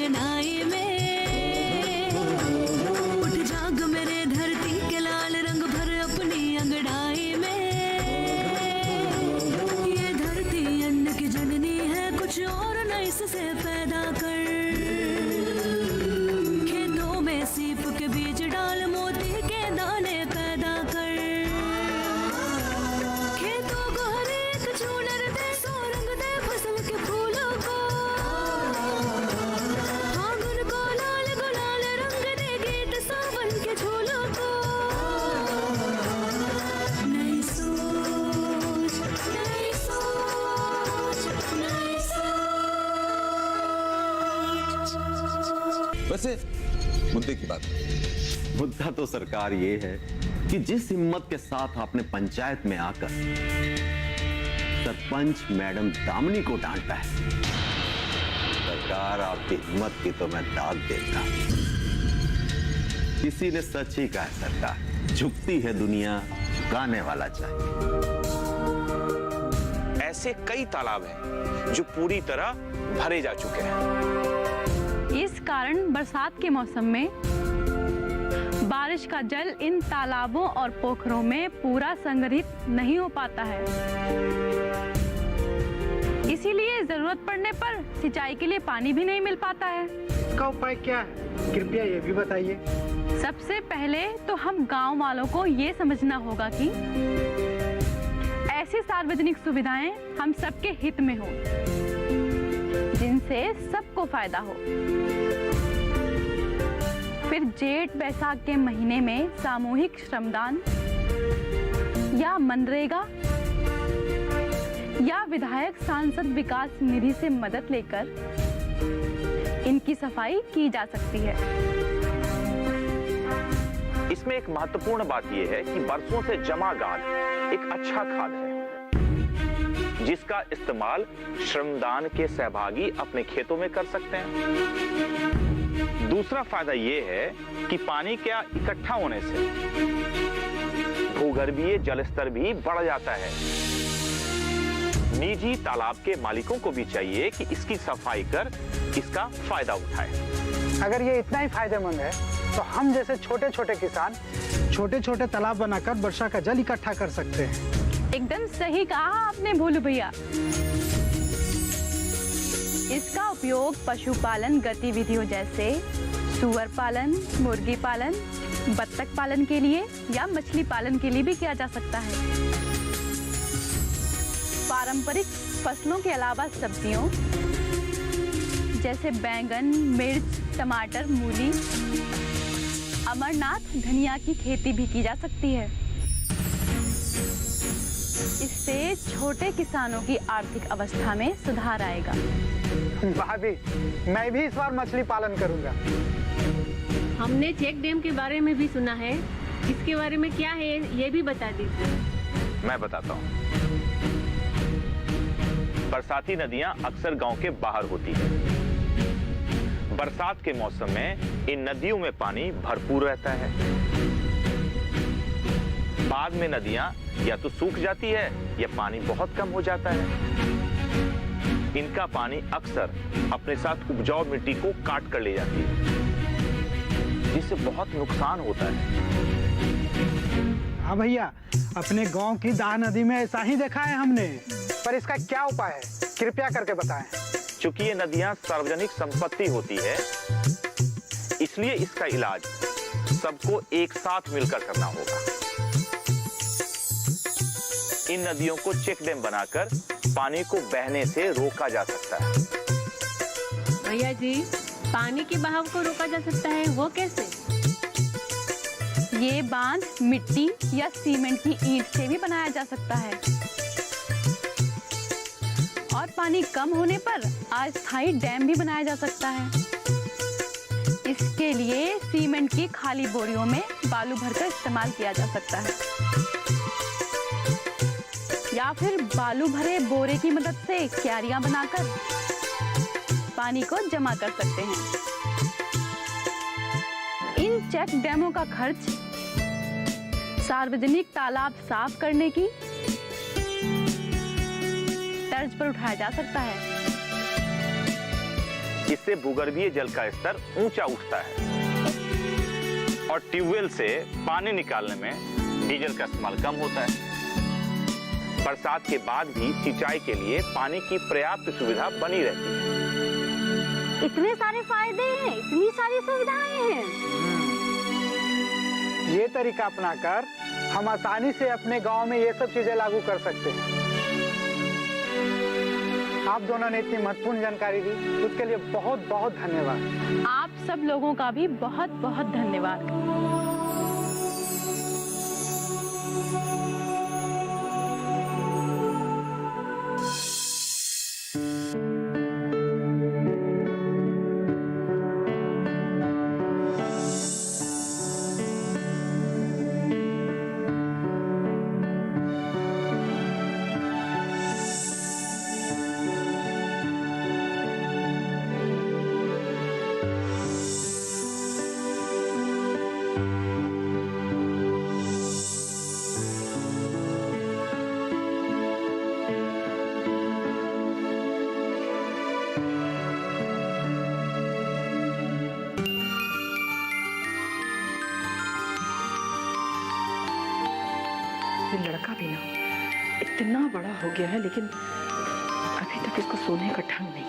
अंगनाई में। उठ जाग मेरे धरती के लाल रंग भर अपनी अंगड़ाई में। ये धरती अन्न की जननी है, कुछ और न इससे पैदा कर। खेतों में सीप के बीज डाल, मोती के दाने पैदा कर। खेतों को हर एक चूनर दे, सो रंग दे फसल के फूलों को। फागुन को लाल गुलाल रंग दे, गीत सावन के झूलों को। नई सोच, नई सोच, नई सोच। वैसे मुद्दे की बात, मुद्दा तो सरकार ये है कि जिस हिम्मत के साथ आपने पंचायत में आकर सरपंच मैडम दामिनी को डांटा है, सरकार आपकी हिम्मत की तो मैं दाद देता। किसी ने सच ही कहा है सरकार, झुकती है दुनिया, झुकाने वाला चाहिए। ऐसे कई तालाब हैं जो पूरी तरह भरे जा चुके हैं। इस कारण बरसात के मौसम में बारिश का जल इन तालाबों और पोखरों में पूरा संग्रहित नहीं हो पाता है। इसीलिए जरूरत पड़ने पर सिंचाई के लिए पानी भी नहीं मिल पाता है। इसका उपाय क्या है, कृपया ये भी बताइए। सबसे पहले तो हम गांव वालों को ये समझना होगा कि ऐसी सार्वजनिक सुविधाएं हम सबके हित में हो, जिनसे सबको फायदा हो। फिर जेठ बैसाख के महीने में सामूहिक श्रमदान या मनरेगा या विधायक सांसद विकास निधि से मदद लेकर इनकी सफाई की जा सकती है। इसमें एक महत्वपूर्ण बात यह है कि बरसों से जमा गाद एक अच्छा खाद है, जिसका इस्तेमाल श्रमदान के सहभागी अपने खेतों में कर सकते हैं। दूसरा फायदा यह है कि पानी का इकट्ठा होने से भूगर्भीय जलस्तर भी बढ़ जाता है। निजी तालाब के मालिकों को भी चाहिए कि इसकी सफाई कर इसका फायदा उठाए। अगर ये इतना ही फायदेमंद है तो हम जैसे छोटे छोटे किसान छोटे छोटे तालाब बनाकर वर्षा का जल इकट्ठा कर सकते हैं। एकदम सही कहा आपने भोलू भैया। इसका उपयोग पशुपालन गतिविधियों जैसे सुअर पालन, मुर्गी पालन, बत्तख पालन के लिए या मछली पालन के लिए भी किया जा सकता है। पारंपरिक फसलों के अलावा सब्जियों जैसे बैंगन, मिर्च, टमाटर, मूली, अमरनाथ धनिया की खेती भी की जा सकती है। इससे छोटे किसानों की आर्थिक अवस्था में सुधार आएगा। भाभी, मैं भी इस बार मछली पालन करूंगा। हमने चेक डैम के बारे में भी सुना है, इसके बारे में क्या है ये भी बता दीजिए। मैं बताता हूँ। बरसाती नदियां अक्सर गांव के बाहर होती है। बरसात के मौसम में इन नदियों में पानी भरपूर रहता है। बाद में नदियां या तो सूख जाती है या पानी बहुत कम हो जाता है। इनका पानी अक्सर अपने साथ उपजाऊ मिट्टी को काट कर ले जाती है, जिससे बहुत नुकसान होता है। हाँ भैया, अपने गांव की दाह नदी में ऐसा ही देखा है हमने, पर इसका क्या उपाय है, कृपया करके बताएं। चूंकि ये नदियां सार्वजनिक संपत्ति होती है, इसलिए इसका इलाज सबको एक साथ मिलकर करना होगा। इन नदियों को चेक डैम बनाकर पानी को बहने से रोका जा सकता है। भैया जी, पानी के बहाव को रोका जा सकता है, वो कैसे? ये बांध मिट्टी या सीमेंट की ईंट से भी बनाया जा सकता है और पानी कम होने पर अस्थायी डैम भी बनाया जा सकता है। इसके लिए सीमेंट की खाली बोरियों में बालू भरकर इस्तेमाल किया जा सकता है या फिर बालू भरे बोरे की मदद से क्यारियां बनाकर पानी को जमा कर सकते हैं। इन चेक डैमों का खर्च सार्वजनिक तालाब साफ करने की तर्ज पर उठाया जा सकता है। इस इससे भूगर्भीय जल का स्तर ऊंचा उठता है और ट्यूबवेल से पानी निकालने में डीजल का इस्तेमाल कम होता है। बरसात के बाद भी सिंचाई के लिए पानी की पर्याप्त सुविधा बनी रहती है। इतने सारे फायदे हैं, इतनी सारी सुविधाएं हैं। ये तरीका अपनाकर हम आसानी से अपने गांव में ये सब चीजें लागू कर सकते हैं। आप दोनों ने इतनी महत्वपूर्ण जानकारी दी, उसके लिए बहुत बहुत धन्यवाद। आप सब लोगों का भी बहुत बहुत धन्यवाद। ये लड़का भी ना इतना बड़ा हो गया है, लेकिन अभी तक इसको सोने का ढंग नहीं।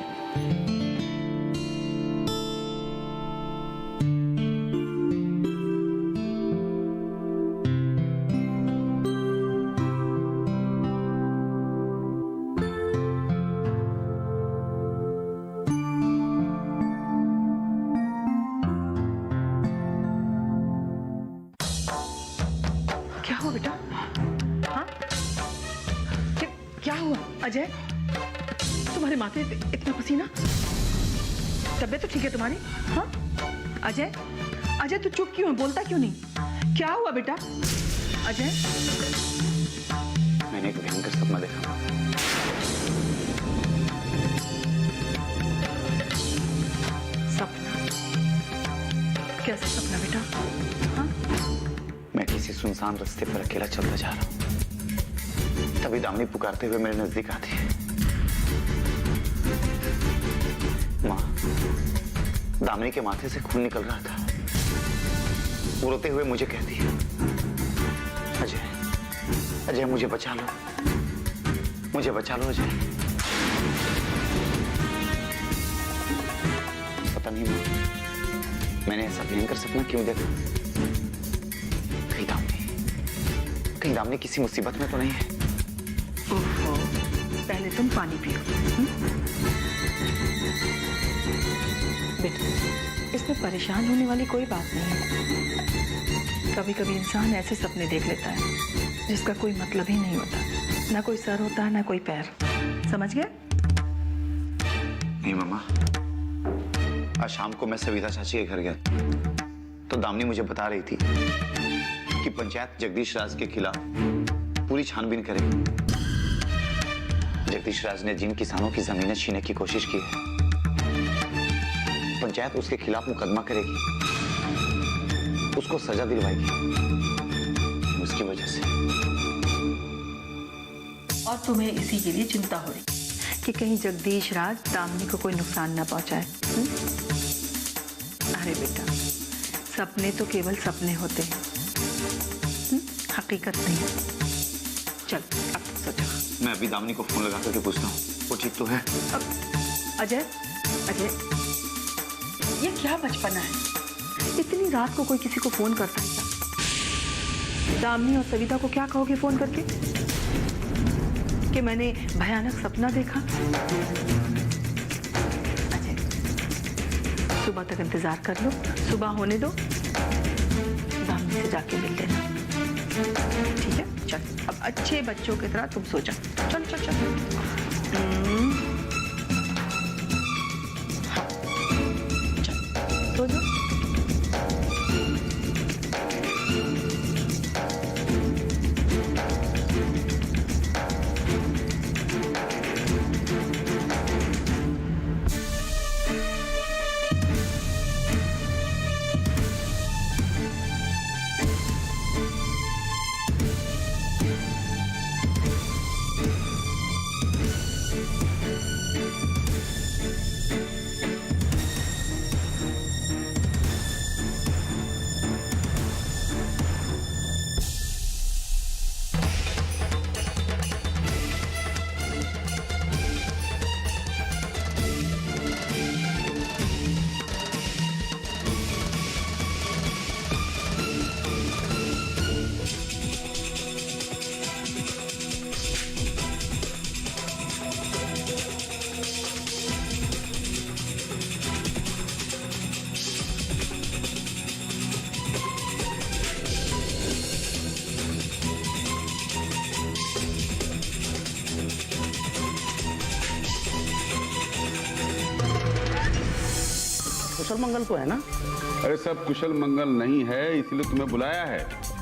क्या हुआ बेटा? हाँ? क्या हुआ अजय? तुम्हारे माथे इतना पसीना? तबीयत तो ठीक है तुम्हारी? हाँ? अजय, अजय तू चुप क्यों है? बोलता क्यों नहीं? क्या हुआ बेटा? अजय? मैंने एक भयंकर सपना देखा। सपना? कैसा सपना बेटा? हाँ? मैं किसी सुनसान रास्ते पर अकेला चलता जा रहा हूँ, तभी दामिनी पुकारते हुए मेरे नजदीक आती है। माँ, दामिनी के माथे से खून निकल रहा था। वो रोते हुए मुझे कहती है, अजय, अजय मुझे बचा लो, मुझे बचा लो अजय। पता नहीं माँ, मैंने ऐसा भयंकर सपना क्यों देखा। कहीं दामिनी किसी मुसीबत में तो नहीं है। ओहो, पहले तुम पानी पियो। बेटा, इसमें परेशान होने वाली कोई बात नहीं है। कभी कभी इंसान ऐसे सपने देख लेता है जिसका कोई मतलब ही नहीं होता। ना कोई सर होता है ना कोई पैर। समझ गया? नहीं मामा, आज शाम को मैं सविता चाची के घर गया तो दामिनी मुझे बता रही थी कि पंचायत जगदीश राज के खिलाफ पूरी छानबीन करेगी। जगदीश राज ने जिन किसानों की जमीनें छीनने की कोशिश की है, पंचायत उसके खिलाफ मुकदमा करेगी, उसको सजा दिलवाएगी। उसकी वजह से और तुम्हें इसी के लिए चिंता हो रही कि कहीं जगदीश राज दामिनी को कोई नुकसान ना पहुंचाए। अरे बेटा, सपने तो केवल सपने होते हैं, हकीकत नहीं। चल अब सोचो। मैं अभी दामिनी को फोन लगा करके पूछता हूँ वो ठीक तो है। अब अजय, अजय, ये क्या बचपना है? इतनी रात को कोई किसी को फोन करता है क्या? दामिनी और सविता को क्या कहोगे फोन करके कि मैंने भयानक सपना देखा? अजय, सुबह तक इंतजार कर लो, सुबह होने दो, दामिनी से जाके मिल लेना। ठीक है? चल अब अच्छे बच्चों की तरह तुम सो जाओ। चल चल चल। हाँ, चल सो जाओ। कुशल मंगल तो है ना? अरे सब कुशल मंगल नहीं है, इसलिए तुम्हें बुलाया है।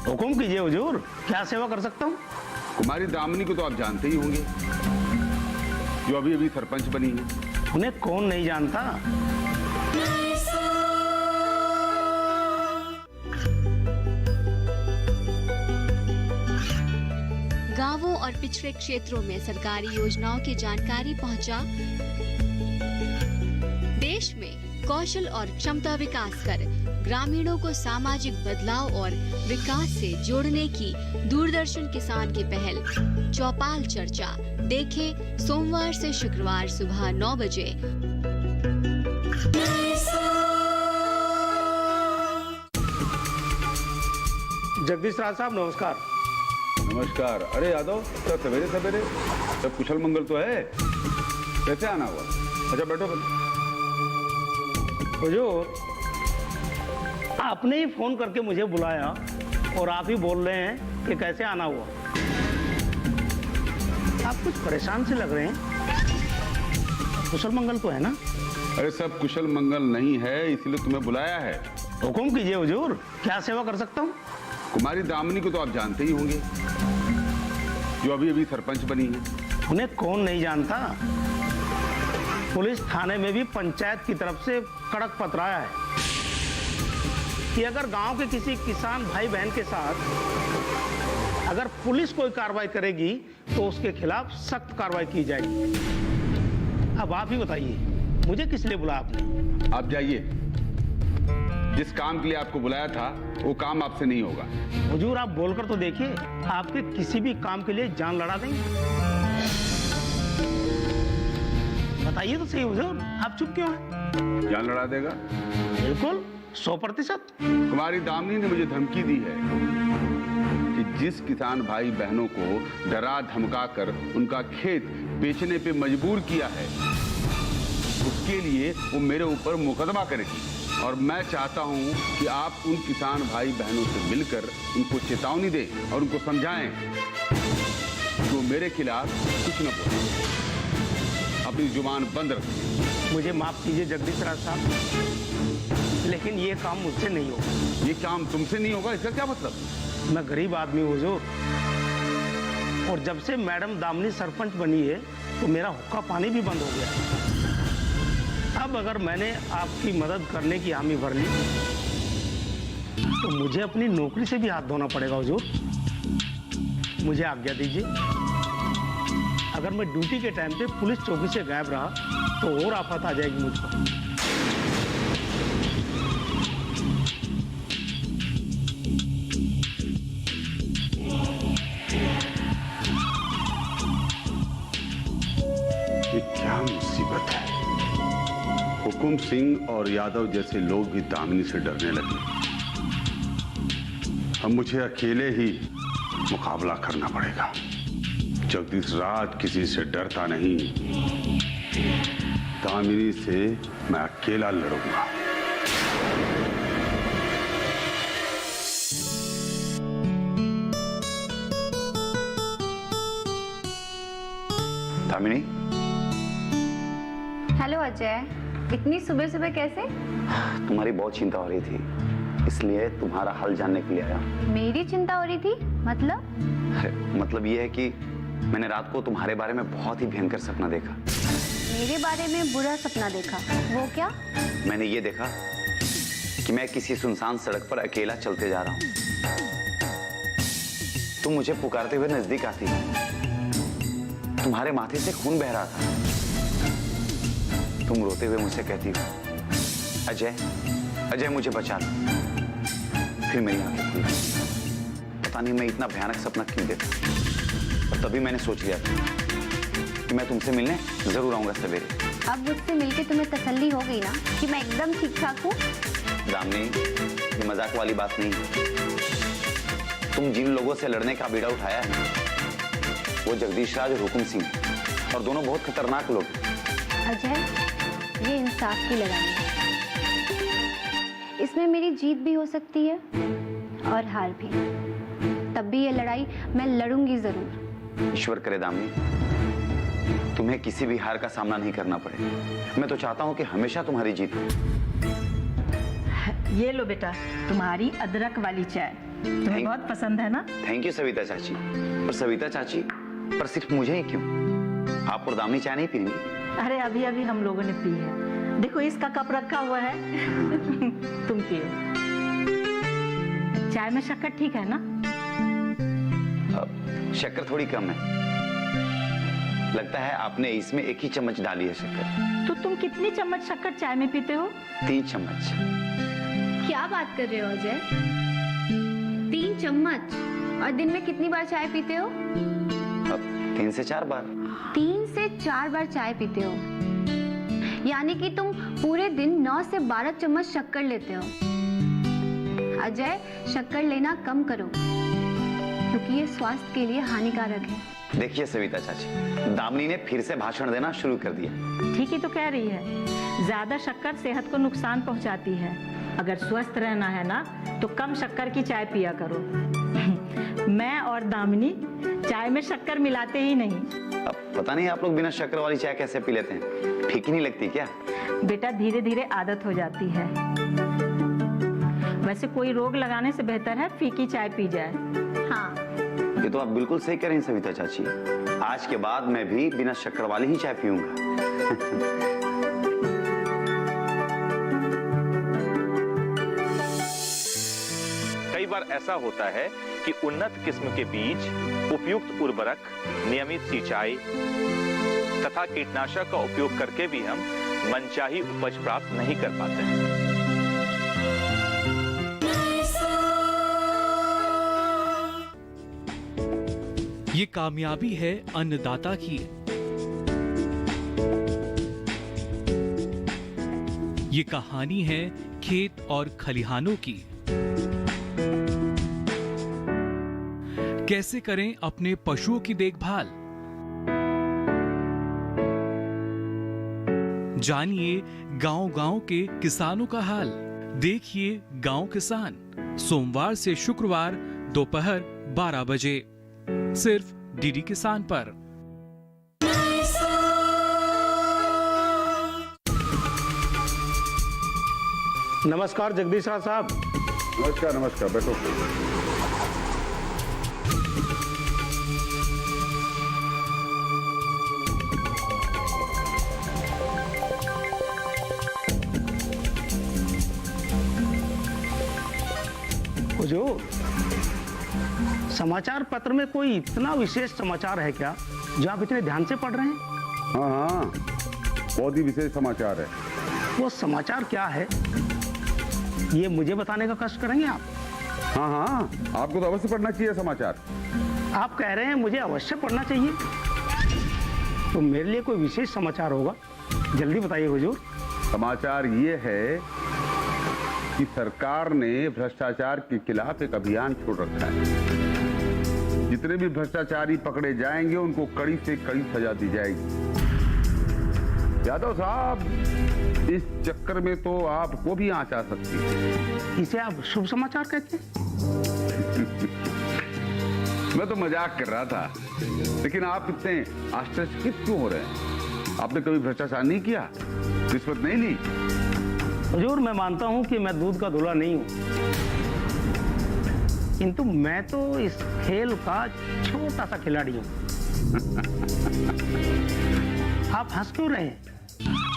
हुकुम कीजिए हुजूर, क्या सेवा कर सकता हूँ? कुमारी दामिनी को तो आप जानते ही होंगे, जो अभी अभी सरपंच बनी है। उन्हें कौन नहीं जानता। गांवों और पिछड़े क्षेत्रों में सरकारी योजनाओं की जानकारी पहुंचा। देश में कौशल और क्षमता विकास कर ग्रामीणों को सामाजिक बदलाव और विकास से जोड़ने की दूरदर्शन किसान की पहल चौपाल चर्चा देखें सोमवार से शुक्रवार सुबह 9 बजे। जगदीश राज साहब नमस्कार। नमस्कार। अरे यादव, तो सवेरे सवेरे सब कुशल मंगल तो है, कैसे आना हुआ? अच्छा बैठो बैठो। हुजूर, आपने ही फोन करके मुझे बुलाया और आप ही बोल रहे हैं कि कैसे आना हुआ। आप कुछ परेशान से लग रहे हैं। कुशल मंगल तो है ना? अरे सब कुशल मंगल नहीं है, इसलिए तुम्हें बुलाया है। हुकुम कीजिए हुजूर, क्या सेवा कर सकता हूँ? कुमारी दामिनी को तो आप जानते ही होंगे, जो अभी अभी सरपंच बनी है। उन्हें कौन नहीं जानता। पुलिस थाने में भी पंचायत की तरफ से कड़क पत्राया है कि अगर गांव के किसी किसान भाई बहन के साथ अगर पुलिस कोई कार्रवाई करेगी तो उसके खिलाफ सख्त कार्रवाई की जाएगी। अब आप ही बताइए, मुझे किस लिए बुलाया आपने? आप जाइए, जिस काम के लिए आपको बुलाया था वो काम आपसे नहीं होगा। हुजूर, आप बोलकर तो देखिए, आपके किसी भी काम के लिए जान लड़ा देंगे। बताइए तो सही हुजूर, आप चुप क्यों हैं? जान लड़ा देगा? बिल्कुल 100%। कुमारी दामिनी ने मुझे धमकी दी है कि जिस किसान भाई बहनों को डरा धमका कर उनका खेत बेचने पे मजबूर किया है, उसके लिए वो मेरे ऊपर मुकदमा करेगी। और मैं चाहता हूं कि आप उन किसान भाई बहनों से मिलकर उनको चेतावनी दें और उनको समझाएं कि वो मेरे खिलाफ कुछ न बोले, अपनी जुबान बंद रखें। मुझे माफ कीजिए जगदीश राज साहब, लेकिन ये काम मुझसे नहीं होगा। ये काम तुमसे नहीं होगा, इसका क्या मतलब? मैं गरीब आदमी हूँ हुजूर, और जब से मैडम दामिनी सरपंच बनी है तो मेरा हुक्का पानी भी बंद हो गया। अब अगर मैंने आपकी मदद करने की हामी भर ली तो मुझे अपनी नौकरी से भी हाथ धोना पड़ेगा हुजूर। मुझे आज्ञा दीजिए। अगर मैं ड्यूटी के टाइम पे पुलिस चौकी से गायब रहा तो और आफत आ जाएगी मुझ पर। ये क्या मुसीबत है? हुकुम सिंह और यादव जैसे लोग भी दामिनी से डरने लगे। अब मुझे अकेले ही मुकाबला करना पड़ेगा। जगदीश राज किसी से डरता नहीं, दामिनी से मैं अकेला लड़ूंगा। दामिनी। हेलो अजय, इतनी सुबह सुबह कैसे? तुम्हारी बहुत चिंता हो रही थी, इसलिए तुम्हारा हाल जानने के लिए आया। मेरी चिंता हो रही थी? मतलब ये है कि मैंने रात को तुम्हारे बारे में बहुत ही भयंकर सपना देखा। मेरे बारे में बुरा सपना देखा? वो क्या? मैंने ये देखा कि मैं किसी सुनसान सड़क पर अकेला चलते जा रहा हूँ। तुम मुझे पुकारते हुए नजदीक आती, तुम्हारे माथे से खून बह रहा था। तुम रोते हुए मुझसे कहती हो, अजय अजय मुझे बचा लो। फिर मेरी आंखें खुली। पता नहीं मैं इतना भयानक सपना क्यों देखा, और तभी मैंने सोच लिया था कि मैं तुमसे मिलने जरूर आऊंगा सवेरे। अब मुझसे मिलके तुम्हें तसल्ली हो गई ना कि मैं एकदम ठीक ठाक हूँ? दामिनी, ये मजाक वाली बात नहीं है। तुम जिन लोगों से लड़ने का बीड़ा उठाया है वो जगदीश राज और हुकुम सिंह, और दोनों बहुत खतरनाक लोग हैं। अजय, ये इंसाफ की लड़ाई है। इसमें मेरी जीत भी हो सकती है और हार भी। तब भी ये लड़ाई मैं लड़ूंगी जरूर। ईश्वर करे दामिनी, तुम्हें किसी भी हार का सामना नहीं करना पड़े। मैं तो चाहता हूं कि हमेशा तुम्हारी जीत हो। ये लो बेटा, तुम्हारी अदरक वाली चाय। तुम्हें बहुत पसंद है ना? थैंक यू सविता चाची। पर सविता चाची, पर सिर्फ मुझे ही क्यों? आप और दामिनी चाय नहीं पियेंगी? अरे अभी अभी हम लोगों ने पी है। देखो इसका कप रखा हुआ है। तुम पियो। चाय में शक्कर ठीक है ना? शक्कर थोड़ी कम है। लगता है आपने इसमें 1 ही चम्मच डाली है शक्कर। तो तुम कितनी चम्मच शक्कर चाय में पीते हो? 3 चम्मच। क्या बात कर रहे हो अजय? 3 चम्मच? और दिन में कितनी बार चाय पीते हो? 3 से 4 बार। 3 से 4 बार चाय पीते हो, यानी कि तुम पूरे दिन 9 से 12 चम्मच शक्कर लेते हो। अजय, शक्कर लेना कम करो, क्योंकि ये स्वास्थ्य के लिए हानिकारक है। देखिए सविता चाची, दामिनी ने फिर से भाषण देना शुरू कर दिया। ठीक ही तो कह रही है। ज्यादा शक्कर सेहत को नुकसान पहुंचाती है। अगर स्वस्थ रहना है ना, तो कम शक्कर की चाय पिया करो। मैं और दामिनी चाय में शक्कर मिलाते ही नहीं। अब पता नहीं आप लोग बिना शक्कर वाली चाय कैसे पी लेते हैं? ठीक ही नहीं लगती क्या? बेटा धीरे धीरे आदत हो जाती है। वैसे कोई रोग लगाने से बेहतर है फीकी चाय पी जाए। हाँ, ये तो आप बिल्कुल सही कह रही हैं सविता चाची। आज के बाद मैं भी बिना शक्कर वाली ही चाय पीऊंगा। कई बार ऐसा होता है कि उन्नत किस्म के बीज, उपयुक्त उर्वरक, नियमित सिंचाई तथा कीटनाशक का उपयोग करके भी हम मनचाही उपज प्राप्त नहीं कर पाते हैं। ये कामयाबी है अन्नदाता की। ये कहानी है खेत और खलिहानों की। कैसे करें अपने पशुओं की देखभाल, जानिए गांव-गांव के किसानों का हाल। देखिए गांव किसान, सोमवार से शुक्रवार दोपहर 12 बजे सिर्फ डीडी किसान पर। नमस्कार जगदीश राव साहब। नमस्कार नमस्कार, बैठो। हुजूर, समाचार पत्र में कोई इतना विशेष समाचार है क्या जो आप इतने ध्यान से पढ़ रहे हैं? हाँ हाँ, बहुत ही विशेष समाचार है। वो समाचार क्या है, ये मुझे बताने का कष्ट करेंगे आप? हाँ हाँ, आपको तो अवश्य पढ़ना चाहिए समाचार। आप कह रहे हैं मुझे अवश्य पढ़ना चाहिए, तो मेरे लिए कोई विशेष समाचार होगा। जल्दी बताइए हुजूर। समाचार ये है कि सरकार ने भ्रष्टाचार के खिलाफ एक अभियान छोड़ रखा है। जितने भी भ्रष्टाचारी पकड़े जाएंगे उनको कड़ी से कड़ी सजा दी जाएगी। यादव साहब, इस चक्कर में तो आपको भी आंच आ सकती है। इसे आप शुभ समाचार कहते हैं? मैं तो मजाक कर रहा था, लेकिन आप इतने आश्चर्यचकित क्यों हो रहे हैं? आपने कभी भ्रष्टाचार नहीं किया, रिश्वत नहीं ली? हुजूर, मैं मानता हूं कि मैं दूध का धुला नहीं हूं, किंतु मैं तो इस खेल का छोटा सा खिलाड़ी हूं। आप हंस क्यों रहे हैं?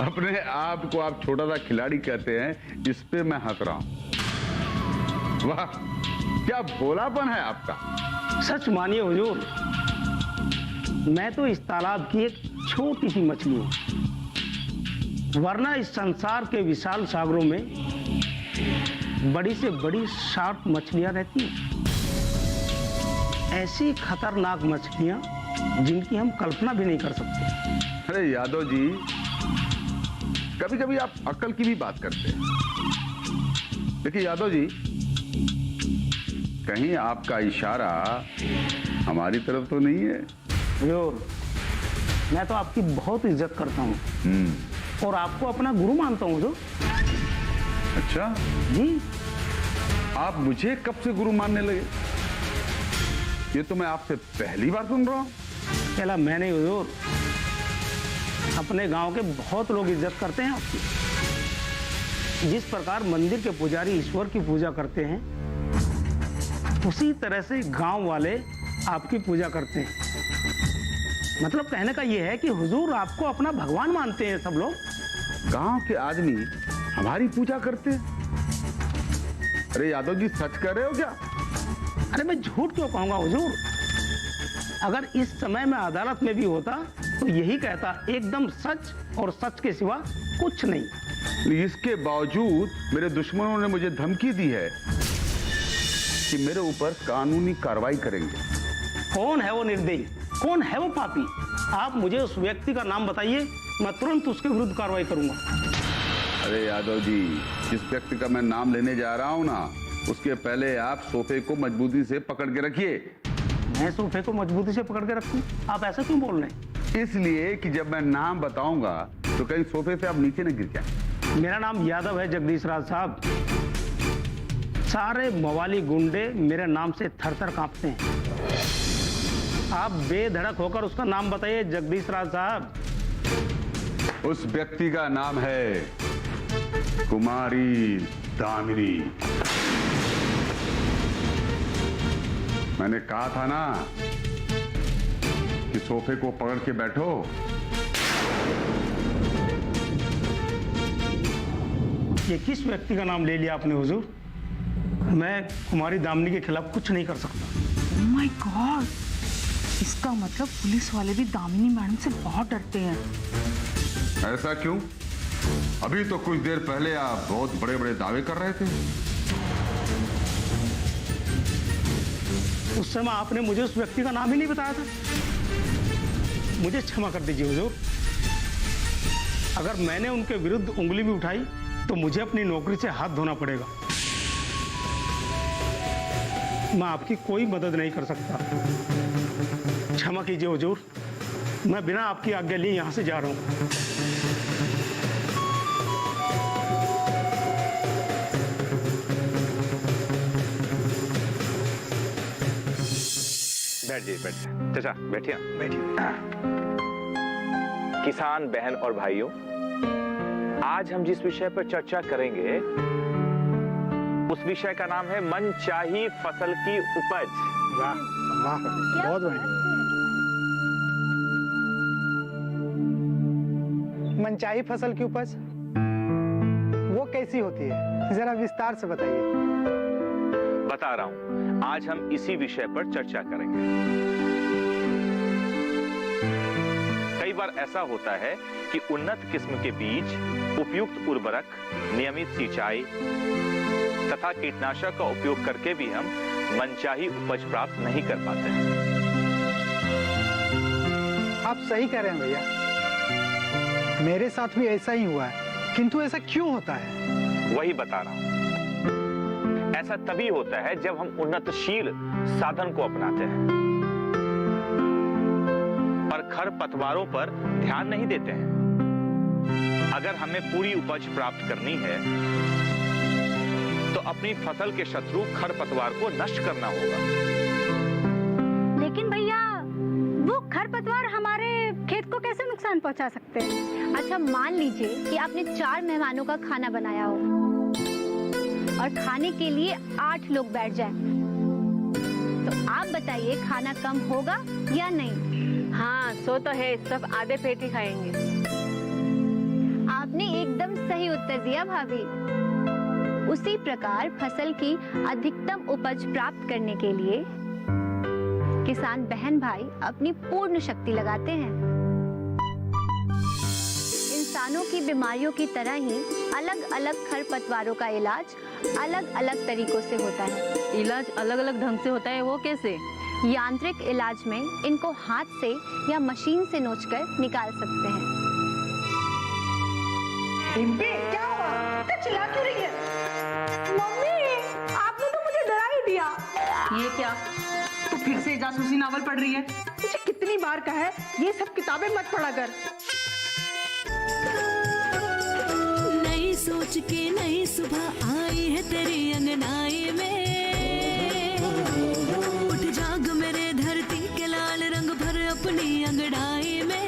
अपने आप को आप छोटा सा खिलाड़ी कहते हैं, इस पे मैं हंस रहा हूं। वाह, क्या भोलापन है आपका। सच मानिए हुजूर, मैं तो इस तालाब की एक छोटी सी मछली हूं, वरना इस संसार के विशाल सागरों में बड़ी से बड़ी शार्क मछलियां रहती हैं। ऐसी खतरनाक मछलियां जिनकी हम कल्पना भी नहीं कर सकते। अरे यादव जी, कभी कभी आप अक्ल की भी बात करते हैं। देखिए यादव जी, कहीं आपका इशारा हमारी तरफ तो नहीं है? हुजूर, मैं तो आपकी बहुत इज्जत करता हूँ और आपको अपना गुरु मानता हूँ हुजूर। अच्छा जी, आप मुझे कब से गुरु मानने लगे? ये तो मैं आपसे पहली बार सुन रहा हूँ। चला मैं नहीं हुजूर, अपने गांव के बहुत लोग इज्जत करते हैं आपकी। जिस प्रकार मंदिर के पुजारी ईश्वर की पूजा करते हैं, उसी तरह से गांव वाले आपकी पूजा करते हैं। मतलब कहने का यह है कि हुजूर आपको अपना भगवान मानते हैं सब लोग। गांव के आदमी हमारी पूजा करते हैं? अरे यादव जी, सच कह रहे हो क्या? अरे मैं झूठ क्यों कहूंगा हुजूर? अगर इस समय मैं अदालत में भी होता तो यही कहता, एकदम सच और सच के सिवा कुछ नहीं। इसके बावजूद मेरे दुश्मनों ने मुझे धमकी दी है कि मेरे ऊपर कानूनी कार्रवाई करेंगे। कौन है वो निर्दयी? कौन है वो पापी? आप मुझे उस व्यक्ति का नाम बताइए, मैं तुरंत उसके विरुद्ध कार्रवाई करूंगा। अरे यादव जी, जिस व्यक्ति का मैं नाम लेने जा रहा हूं ना, उसके पहले आप सोफे को मजबूती से पकड़ के रखिए। मैं सोफे को मजबूती से पकड़ के रखूं? आप ऐसा क्यों बोल रहे हैं? इसलिए कि जब मैं नाम बताऊंगा तो कहीं सोफे से आप नीचे न गिर जाए। मेरा नाम यादव है जगदीश राज साहब। सारे मवाली गुंडे मेरे नाम से थर-थर कांपते हैं। आप बेधड़क होकर उसका नाम बताइए जगदीश राज साहब। उस व्यक्ति का नाम है कुमारी दामिनी। मैंने कहा था ना कि सोफे को पकड़ के बैठो। ये किस व्यक्ति का नाम ले लिया आपने हुजूर? मैं कुमारी दामिनी के खिलाफ कुछ नहीं कर सकता। ओह माय गॉड, इसका मतलब पुलिस वाले भी दामिनी मैडम से बहुत डरते हैं। ऐसा क्यों? अभी तो कुछ देर पहले आप बहुत बड़े बड़े दावे कर रहे थे। उस समय आपने मुझे उस व्यक्ति का नाम ही नहीं बताया था। मुझे क्षमा कर दीजिए हुजूर। अगर मैंने उनके विरुद्ध उंगली भी उठाई तो मुझे अपनी नौकरी से हाथ धोना पड़ेगा। मैं आपकी कोई मदद नहीं कर सकता। क्षमा कीजिए हुजूर, मैं बिना आपकी आज्ञा लिए यहां से जा रहा हूं। बैठ जाइए चाचा, बैठिए। किसान बहन और भाइयों, आज हम जिस विषय पर चर्चा करेंगे उस विषय का नाम है मनचाही फसल की उपज। वाह वाह, बहुत बढ़िया। मनचाही फसल की उपज वो कैसी होती है, जरा विस्तार से बताइए। बता रहा हूं, आज हम इसी विषय पर चर्चा करेंगे। कई बार ऐसा होता है कि उन्नत किस्म के बीज, उपयुक्त उर्वरक, नियमित सिंचाई तथा कीटनाशक का उपयोग करके भी हम मनचाही उपज प्राप्त नहीं कर पाते हैं। आप सही कह रहे हैं भैया, मेरे साथ भी ऐसा ही हुआ है, किंतु ऐसा क्यों होता है? वही बता रहा हूं। ऐसा तभी होता है जब हम उन्नतशील साधन को अपनाते हैं पर खरपतवारों पर ध्यान नहीं देते हैं। अगर हमें पूरी उपज प्राप्त करनी है तो अपनी फसल के शत्रु खरपतवार को नष्ट करना होगा। लेकिन भैया, वो खरपतवार हमारे खेत को कैसे नुकसान पहुंचा सकते हैं? अच्छा, मान लीजिए कि आपने 4 मेहमानों का खाना बनाया हो और खाने के लिए 8 लोग बैठ जाएं, तो आप बताइए खाना कम होगा या नहीं? हाँ, सो तो है, सब आधे पेट ही खाएंगे। आपने एकदम सही उत्तर दिया भाभी। उसी प्रकार फसल की अधिकतम उपज प्राप्त करने के लिए किसान बहन भाई अपनी पूर्ण शक्ति लगाते हैं। इंसानों की बीमारियों की तरह ही अलग अलग खरपतवारों का इलाज अलग अलग तरीकों से होता है। इलाज अलग अलग ढंग से होता है, वो कैसे? यांत्रिक इलाज में इनको हाथ से या मशीन से नोचकर निकाल सकते हैं। क्या हुआ? तो चिल्ला क्यों रही है? मम्मी, आपने तो मुझे डरा ही दिया। ये क्या? तो फिर से जासूसी नावल पढ़ रही है? मुझे कितनी बार कहा है ये सब किताबें मत पढ़ा कर। नई सोच के नई सुबह आई है तेरी अंगनाई में। उठ जाग मेरे धरती के लाल रंग भर अपनी अंगड़ाई में।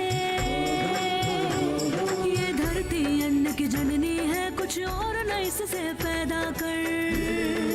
ये धरती अन्न की जननी है, कुछ और नहीं। इससे पैदा कर